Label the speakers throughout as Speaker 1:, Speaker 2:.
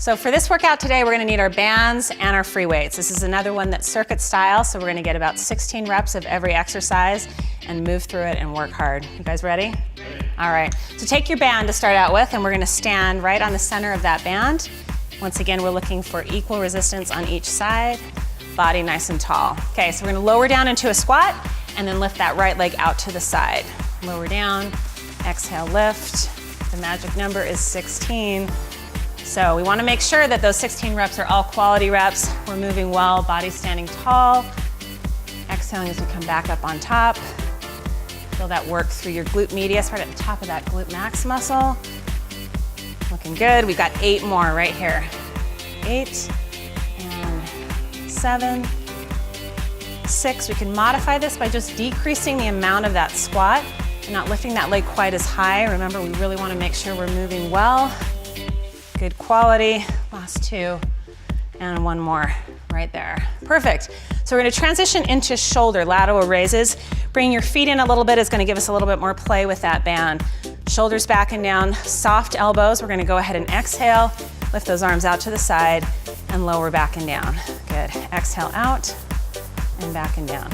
Speaker 1: So for this workout today, we're gonna need our bands and our free weights. This is another one that's circuit style, so we're gonna get about 16 reps of every exercise and move through it and work hard. You guys ready? All right, so take your band to start out with, and we're gonna stand right on the center of that band. Once again, we're looking for equal resistance on each side, body nice and tall. Okay, so we're gonna lower down into a squat and then lift that right leg out to the side. Lower down, exhale, lift. The magic number is 16. So we wanna make sure that those 16 reps are all quality reps. We're moving well, body standing tall. Exhaling as we come back up on top. Feel that work through your glute medius, right at the top of that glute max muscle. Looking good. We've got 8 more right here. 8 and 7, 6. We can modify this by just decreasing the amount of that squat and not lifting that leg quite as high. Remember, we really want to make sure we're moving well. Good quality. Last 2 and 1 more right there. Perfect. So we're going to transition into shoulder lateral raises. Bringing your feet in a little bit is going to give us a little bit more play with that band. Shoulders back and down, soft elbows. We're going to go ahead and exhale, lift those arms out to the side and lower back and down. Good. Exhale out and back and down.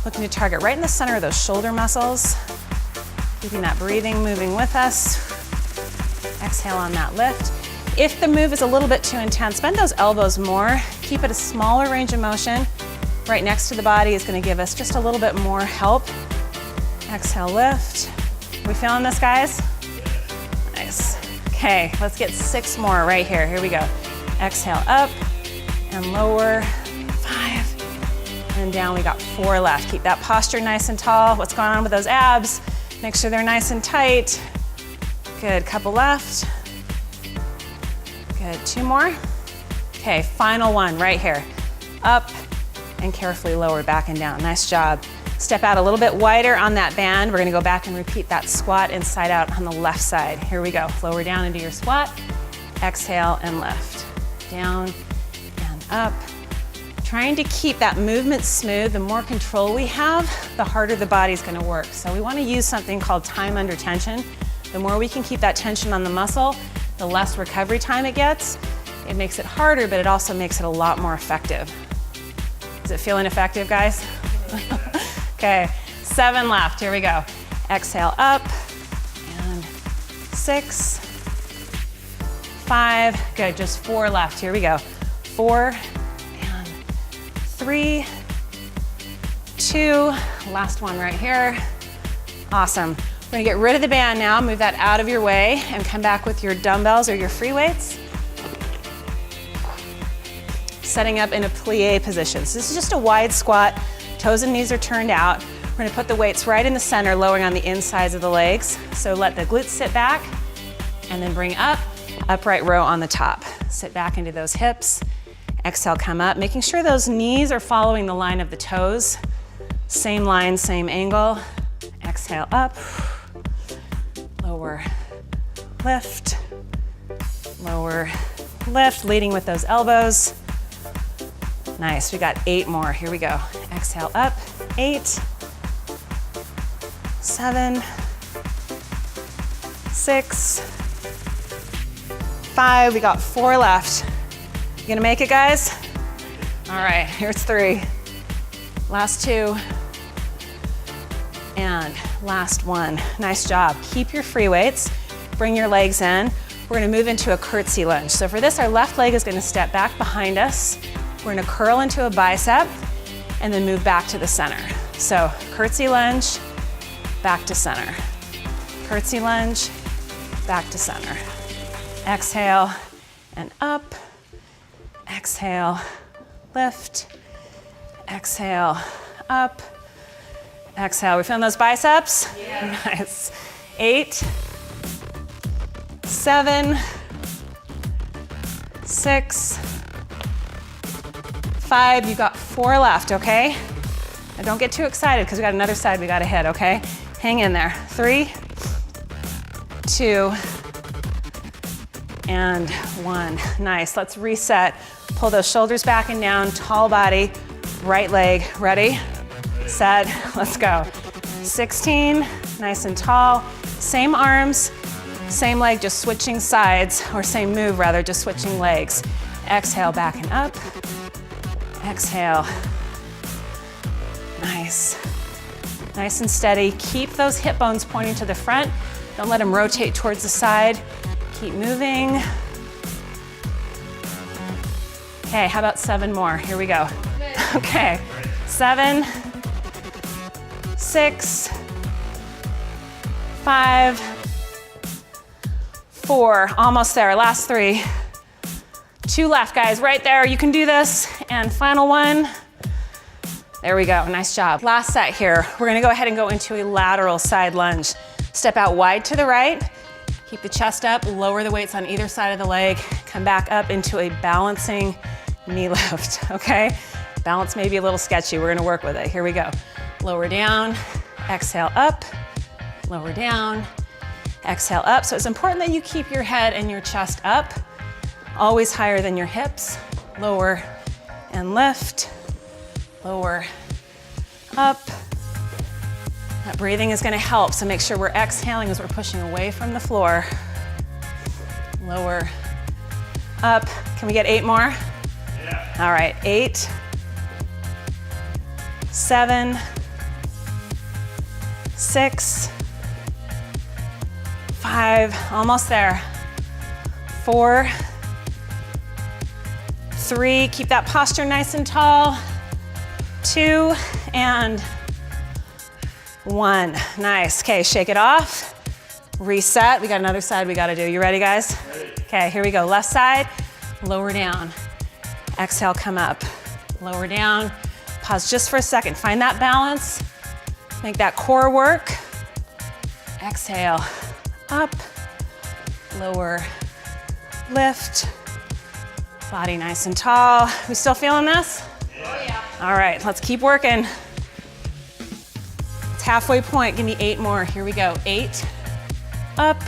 Speaker 1: Looking to target right in the center of those shoulder muscles. Keeping that breathing moving with us. Exhale on that lift. If the move is a little bit too intense, bend those elbows more. Keep it a smaller range of motion. Right next to the body is going to give us just a little bit more help. Exhale, lift. We feeling this, guys? Nice. Okay, let's get 6 more right here. Here we go. Exhale up and lower. 5 and down. We got 4 left. Keep that posture nice and tall. What's going on with those abs? Make sure they're nice and tight. Good, couple left. Good, 2 more. Okay, final one right here. Up and carefully lower back and down. Nice job. Step out a little bit wider on that band. We're gonna go back and repeat that squat inside out on the left side. Here we go. Lower down into your squat. Exhale and lift. Down and up. Trying to keep that movement smooth. The more control we have, the harder the body's gonna work. So we wanna use something called time under tension. The more we can keep that tension on the muscle, the less recovery time it gets. It makes it harder, but it also makes it a lot more effective. Is it feeling effective, guys? Okay, 7 left, here we go. Exhale up, and 6, 5, good, just 4 left, here we go. 4, and 3, 2, last one right here. Awesome. We're gonna get rid of the band now, move that out of your way, and come back with your dumbbells or your free weights. Setting up in a plie position. So this is just a wide squat, toes and knees are turned out. We're gonna put the weights right in the center, lowering on the insides of the legs. So let the glutes sit back, and then bring up, upright row on the top. Sit back into those hips. Exhale, come up, making sure those knees are following the line of the toes. Same line, same angle. Exhale up, lower, lift, lower, lift, leading with those elbows. Nice, we got 8 more, here we go. Exhale up, 8, 7, 6, 5, we got 4 left. You gonna make it, guys? All right, here's 3. Last 2. And last 1. Nice job. Keep your free weights. Bring your legs in. We're gonna move into a curtsey lunge. So for this, our left leg is gonna step back behind us. We're gonna curl into a bicep and then move back to the center. So curtsey lunge, back to center. Curtsey lunge, back to center. Exhale and up. Exhale, lift. Exhale, up. Exhale. We feeling those biceps? Yeah. Nice. 8, 7, 6, 5. You got 4 left, okay? Now don't get too excited because we got another side we got to hit, okay? Hang in there. 3, 2, and 1. Nice. Let's reset. Pull those shoulders back and down. Tall body. Right leg. Ready? Set. Let's go. 16. Nice and tall. Same arms. Same leg, just switching sides, or same move rather, just switching legs. Exhale, back and up. Exhale. Nice. Nice and steady. Keep those hip bones pointing to the front. Don't let them rotate towards the side. Keep moving. Okay, how about 7 more? Here we go. Okay, 7, 6, 5, 4, almost there, last 3. 2 left, guys, right there, you can do this. And final one. There we go, nice job. Last set here. We're gonna go ahead and go into a lateral side lunge. Step out wide to the right, keep the chest up, lower the weights on either side of the leg, come back up into a balancing knee lift, okay? Balance may be a little sketchy, we're gonna work with it. Here we go. Lower down, exhale up, lower down, exhale up. So it's important that you keep your head and your chest up, always higher than your hips. Lower and lift, lower, up. That breathing is gonna help, so make sure we're exhaling as we're pushing away from the floor. Lower, up. Can we get 8 more? Yeah. All right, 8, 7, 6, 5, almost there. 4, 3, keep that posture nice and tall. 2, and 1. Nice. Okay, shake it off. Reset. We got another side we gotta do. You ready, guys? Ready. Okay, here we go. Left side, lower down. Exhale, come up. Lower down. Pause just for a second. Find that balance. Make that core work. Exhale, up, lower, lift. Body nice and tall. We still feeling this? Oh yeah. All right, let's keep working. It's halfway point. Give me 8 more. Here we go. 8, up,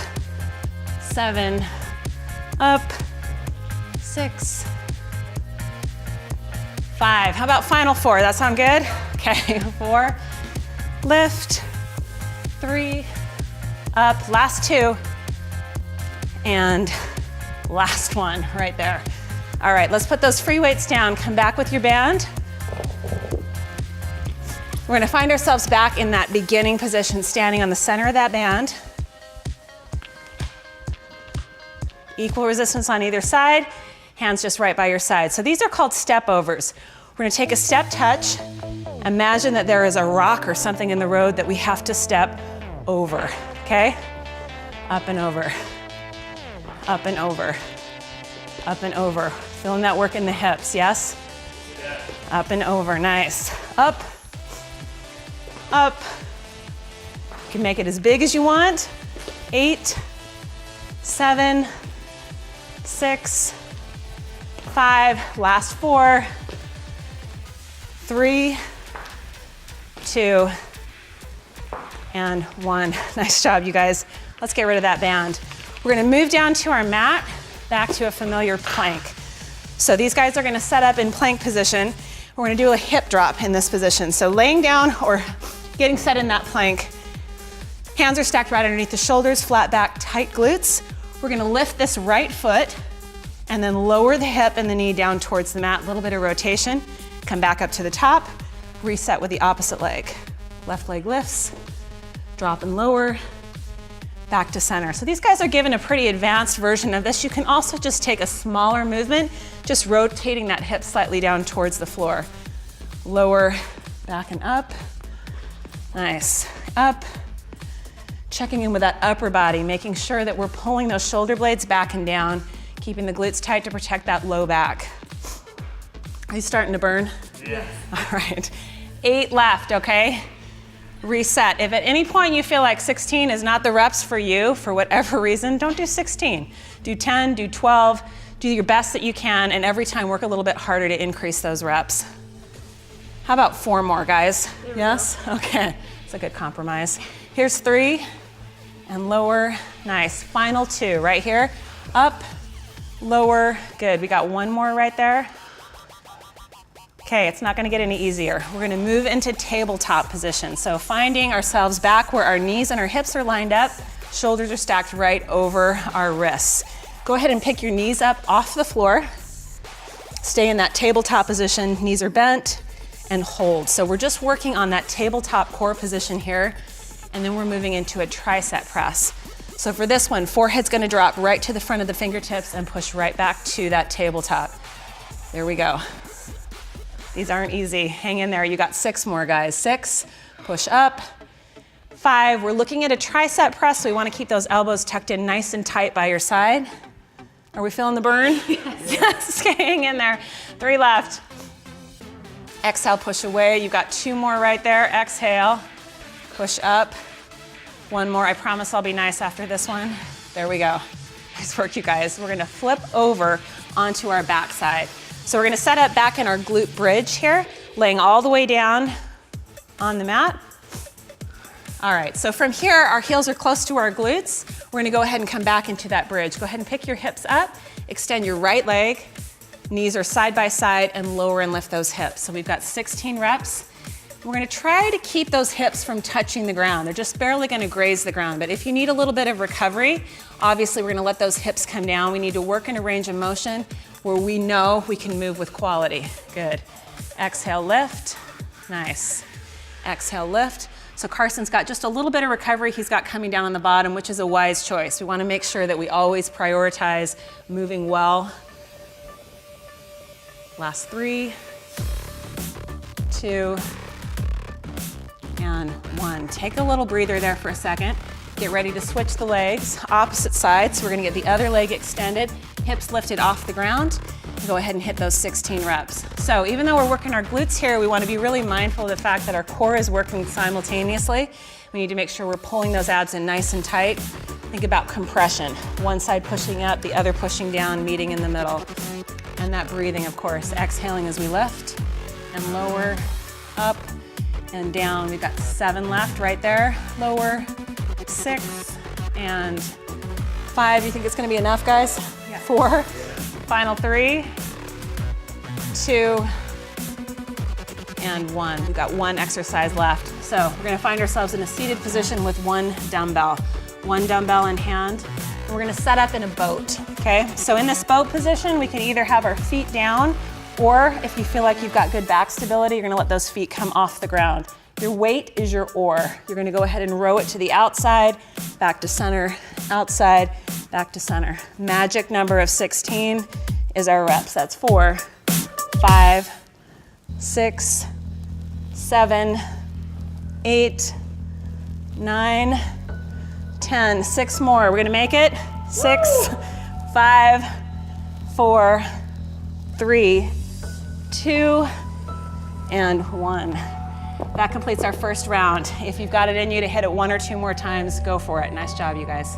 Speaker 1: 7, up, 6, 5. How about final 4? That sound good? Okay, 4, lift, 3, up, last 2, and last one right there. All right, let's put those free weights down. Come back with your band. We're gonna find ourselves back in that beginning position, standing on the center of that band. Equal resistance on either side, hands just right by your side. So these are called step overs. We're gonna take a step touch. Imagine that there is a rock or something in the road that we have to step over, okay? Up and over, up and over, up and over. Feeling that work in the hips, yes? Yeah. Up and over, nice. Up, up. You can make it as big as you want. 8, 7, 6, 5, last 4, 3, 2, and 1. Nice job, you guys. Let's get rid of that band. We're gonna move down to our mat, back to a familiar plank. So these guys are gonna set up in plank position. We're gonna do a hip drop in this position. So laying down or getting set in that plank, hands are stacked right underneath the shoulders, flat back, tight glutes. We're gonna lift this right foot and then lower the hip and the knee down towards the mat, a little bit of rotation. Come back up to the top, reset with the opposite leg. Left leg lifts, drop and lower, back to center. So these guys are given a pretty advanced version of this. You can also just take a smaller movement, just rotating that hip slightly down towards the floor. Lower, back and up. Nice, up. Checking in with that upper body, making sure that we're pulling those shoulder blades back and down, keeping the glutes tight to protect that low back. Are you starting to burn? Yeah. All right, 8 left, okay? Reset. If at any point you feel like 16 is not the reps for you, for whatever reason, don't do 16. Do 10, do 12, do your best that you can, and every time work a little bit harder to increase those reps. How about 4 more, guys? Yes? Okay, it's a good compromise. Here's 3, and lower, nice. Final 2, right here. Up, lower, good. We got 1 more right there. Okay, it's not gonna get any easier. We're gonna move into tabletop position. So finding ourselves back where our knees and our hips are lined up, Shoulders are stacked right over our wrists. Go ahead and pick your knees up off the floor. Stay in that tabletop position, knees are bent, and hold. So we're just working on that tabletop core position here, and then we're moving into a tricep press. So for this one, forehead's gonna drop right to the front of the fingertips and push right back to that tabletop. There we go. These aren't easy. Hang in there. You got 6 more, guys. 6, push up. 5, we're looking at a tricep press, so we wanna keep those elbows tucked in nice and tight by your side. Are we feeling the burn? Yes, hang in there. 3 left. Exhale, push away. You've got 2 more right there. Exhale, push up. 1 more. I promise I'll be nice after this one. There we go. Nice work, you guys. We're gonna flip over onto our backside. So we're gonna set up back in our glute bridge here, laying all the way down on the mat. All right, so from here, our heels are close to our glutes. We're gonna go ahead and come back into that bridge. Go ahead and pick your hips up, extend your right leg, knees are side by side, and lower and lift those hips. So we've got 16 reps. We're gonna try to keep those hips from touching the ground. They're just barely gonna graze the ground, but if you need a little bit of recovery, obviously we're gonna let those hips come down. We need to work in a range of motion where we know we can move with quality. Good. Exhale, lift. Nice. Exhale, lift. So Carson's got just a little bit of recovery he's got coming down on the bottom, which is a wise choice. We wanna make sure that we always prioritize moving well. Last 3, 2, and 1. Take a little breather there for a second. Get ready to switch the legs, opposite sides. So we're gonna get the other leg extended, hips lifted off the ground. Go ahead and hit those 16 reps. So even though we're working our glutes here, we want to be really mindful of the fact that our core is working simultaneously. We need to make sure we're pulling those abs in nice and tight. Think about compression. One side pushing up, the other pushing down, meeting in the middle. And that breathing, of course, exhaling as we lift and lower, up and down. We've got 7 left right there. Lower, 6, and 5. You think it's going to be enough, guys? Yeah. 4. Final 3, 2, and 1. We've got 1 exercise left. So we're gonna find ourselves in a seated position with 1 dumbbell. 1 dumbbell in hand. And we're gonna set up in a boat, okay? So in this boat position, we can either have our feet down, or if you feel like you've got good back stability, you're gonna let those feet come off the ground. Your weight is your oar. You're gonna go ahead and row it to the outside, back to center, outside, back to center. Magic number of 16 is our reps. That's 4, 5, 6, 7, 8, 9, 10. 6 more. We're gonna make it. 6, 5, 4, 3, 2, and 1. That completes our first round. If you've got it in you to hit it 1 or 2 more times, go for it. Nice job, you guys.